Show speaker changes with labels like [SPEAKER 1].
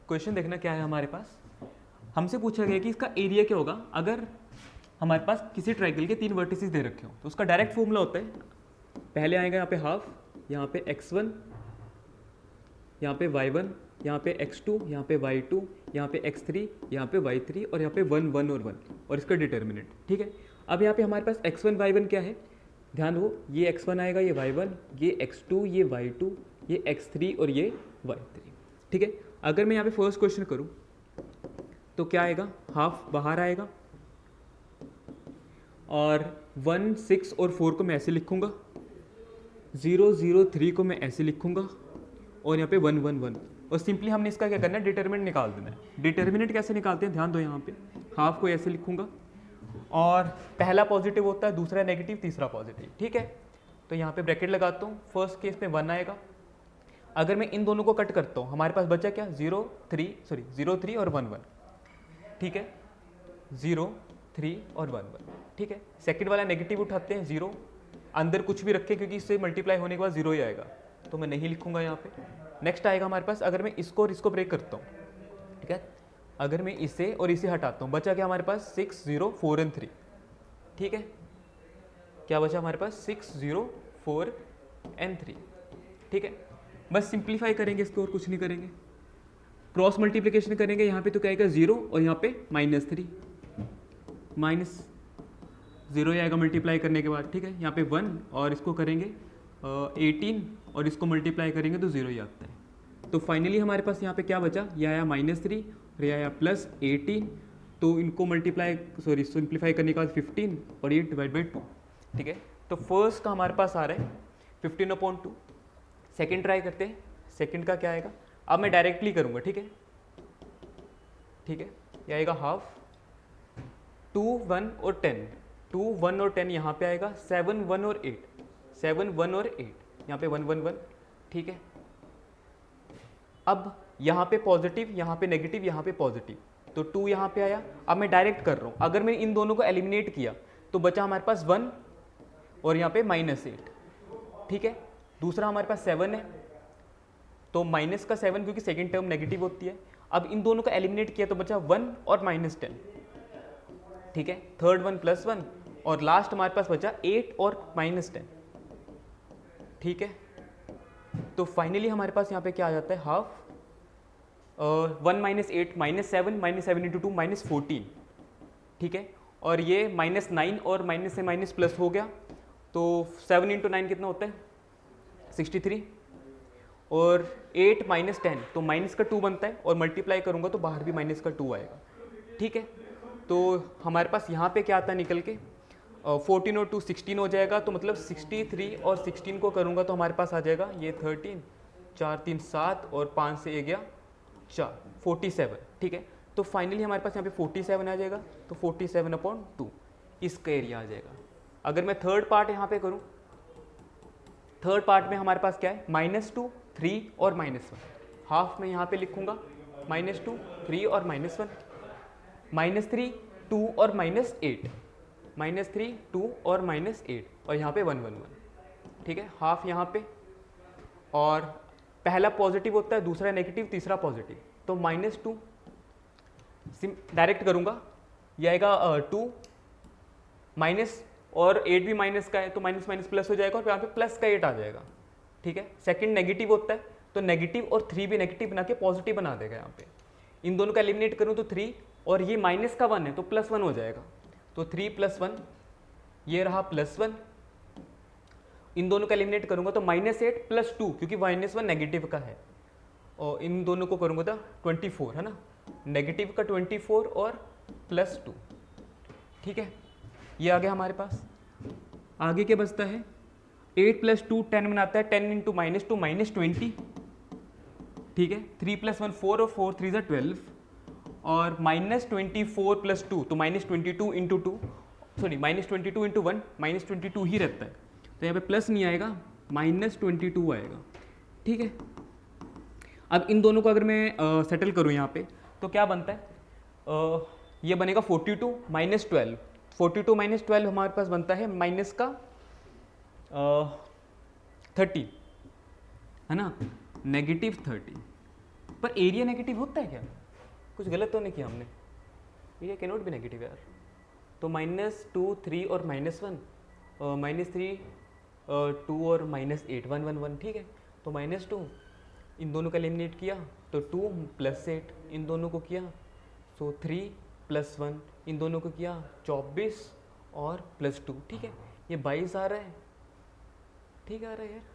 [SPEAKER 1] Question देखना क्या है हमारे पास। हमसे पूछा गया कि इसका एरिया क्या होगा अगर हमारे पास किसी ट्राइंगल के 3 वर्टिसेस दे रखे हो। तो उसका डायरेक्ट फॉर्मूला होता है, पहले आएगा यहाँ पे हाफ, यहाँ पे x1, यहाँ पे y1, यहाँ पे x2, यहाँ पे y2, यहाँ पे x3, यहाँ पे y3 और यहाँ पे 1 1 और 1 और इसका डिटर्मिनेंट। ठीक है, अब यहाँ पे हमारे पास x1 y1 क्या है, ध्यान दो, ये x1 आएगा, ये y1, ये x2, ये y2, ये x3 और ये y3। ठीक है, अगर मैं यहाँ पे फर्स्ट क्वेश्चन करूँ तो क्या आएगा, हाफ बाहर आएगा और 1 6 और 4 को मैं ऐसे लिखूँगा, 0 0 3 को मैं ऐसे लिखूँगा और यहाँ पे 1 1 1 और सिंपली हमने इसका क्या करना है, डिटर्मिनेंट निकाल देना है। डिटर्मिनेंट कैसे निकालते हैं, ध्यान दो, यहाँ पे हाफ को ऐसे लिखूँगा और पहला पॉजिटिव होता है, दूसरा नेगेटिव, तीसरा पॉजिटिव। ठीक है, तो यहाँ पे ब्रैकेट लगाता हूँ, फर्स्ट केस में 1 आएगा। अगर मैं इन दोनों को कट करता हूँ हमारे पास बचा क्या, 0 3 और 1 1। ठीक है, 0 3 और 1 1। ठीक है, सेकंड वाला नेगेटिव उठाते हैं, 0 अंदर कुछ भी रखें क्योंकि इससे मल्टीप्लाई होने के बाद 0 ही आएगा, तो मैं नहीं लिखूंगा यहाँ पे। नेक्स्ट आएगा हमारे पास, अगर मैं इसको और इसको ब्रेक करता हूँ, ठीक है, अगर मैं इसे और इसे हटाता हूँ, बचा क्या हमारे पास, 6 0 4 और 3। ठीक है, क्या बचा हमारे पास, 6 0 4 और 3। ठीक है, बस सिंप्लीफाई करेंगे इसको और कुछ नहीं करेंगे। क्रॉस मल्टीप्लिकेशन करेंगे, यहाँ पे तो क्या आएगा 0 और यहाँ पे -3, -0 आएगा मल्टीप्लाई करने के बाद। ठीक है, यहाँ पे 1 और इसको करेंगे 18 और इसको मल्टीप्लाई करेंगे तो 0 ही आता है। तो फाइनली हमारे पास यहाँ पे क्या बचा, यह आया -3 और यह आया +18, तो इनको सिंप्लीफाई करने के बाद 15 और ये /2। ठीक है, तो फर्स्ट का हमारे पास आ रहा है 15/2। सेकंड ट्राई करते हैं, सेकंड का क्या आएगा, अब मैं डायरेक्टली करूँगा। ठीक है, ठीक है, ये आएगा हाफ, 2 1 और 10, 2 1 और 10 यहाँ पे आएगा, 7 1 और 8, 7 1 और 8, यहाँ पे 1 1 1। ठीक है, अब यहाँ पे पॉजिटिव, यहाँ पे नेगेटिव, यहाँ पे पॉजिटिव, तो 2 यहाँ पे आया। अब मैं डायरेक्ट कर रहा हूँ, अगर मैं इन दोनों को एलिमिनेट किया तो बचा हमारे पास 1 और यहाँ पे -8। ठीक है, दूसरा हमारे पास 7 है, तो माइनस का 7 क्योंकि सेकेंड टर्म नेगेटिव होती है। अब इन दोनों को एलिमिनेट किया तो बचा 1 और -10। ठीक है, थर्ड 1 +1 और लास्ट हमारे पास बचा 8 और -10। ठीक है, तो फाइनली हमारे पास यहाँ पे क्या आ जाता है, हाफ 1 -8 -7 -7 × 2 -14। ठीक है, और ये -9 और माइनस से माइनस प्लस हो गया, तो 7 × 9 कितना होता है, 63 और 8 -10 तो माइनस का 2 बनता है और मल्टीप्लाई करूँगा तो बाहर भी माइनस का 2 आएगा। ठीक है, तो हमारे पास यहाँ पे क्या आता है निकल के, 14 और 2 16 हो जाएगा, तो मतलब 63 और 16 को करूँगा तो हमारे पास आ जाएगा ये 13, 4 3 7 और 5 से 1 गया 4, 47। ठीक है, तो फाइनली हमारे पास यहाँ पे 47 आ जाएगा, तो 47/2 इसका एरिया आ जाएगा। अगर मैं थर्ड पार्ट यहाँ पे करूँ, थर्ड पार्ट में हमारे पास क्या है, -2 3 और -1। हाफ में यहाँ पे लिखूँगा -2 3 और -1, -3 2 और -8, -3 2 और -8 और यहाँ पे 1 1 1। ठीक है, हाफ यहाँ पे, और पहला पॉजिटिव होता है, दूसरा नेगेटिव, तीसरा पॉजिटिव, तो -2 डायरेक्ट करूँगा, यह आएगा 2 माइनस और 8 भी माइनस का है तो माइनस माइनस प्लस हो जाएगा और यहाँ पे प्लस का 8 आ जाएगा। ठीक है, सेकंड नेगेटिव होता है तो नेगेटिव और 3 भी नेगेटिव बना के पॉजिटिव बना देगा। यहाँ पे इन दोनों का एलिमिनेट करूँ तो 3 और ये माइनस का 1 है तो +1 हो जाएगा, तो 3 + 1 ये रहा +1। इन दोनों का एलिमिनेट करूँगा तो -8 + 2 क्योंकि -1 नेगेटिव का है, और इन दोनों को करूँगा तो 24 है ना, नेगेटिव का 24 और +2। ठीक है, ये आ गया हमारे पास। आगे क्या बचता है, 8 + 2 10 बनाता है, 10 × -2 -20। ठीक है, 3 + 1 4 और 4 3 12 और -24 + 2 तो -22 × 2 सॉरी -22 × 1 -22 ही रहता है, तो यहाँ पे प्लस नहीं आएगा, -22 आएगा। ठीक है, अब इन दोनों को अगर मैं सेटल करूँ यहाँ पे तो क्या बनता है, ये बनेगा 42 - 12, 42 - 12 हमारे पास बनता है माइनस का 30 है ना, -30। पर एरिया नेगेटिव होता है क्या? कुछ गलत तो नहीं किया हमने? Area can not be negative यार। तो -2 3 और -1 -3 2 और -8 1 1 1 ठीक है। तो -2 इन दोनों का एलिमिनेट किया तो 2 + 8 इन दोनों को किया, सो 3 + 1 इन दोनों को किया 24 और +2 ठीक है। ये 22 आ रहा है, ठीक आ रहा है यार।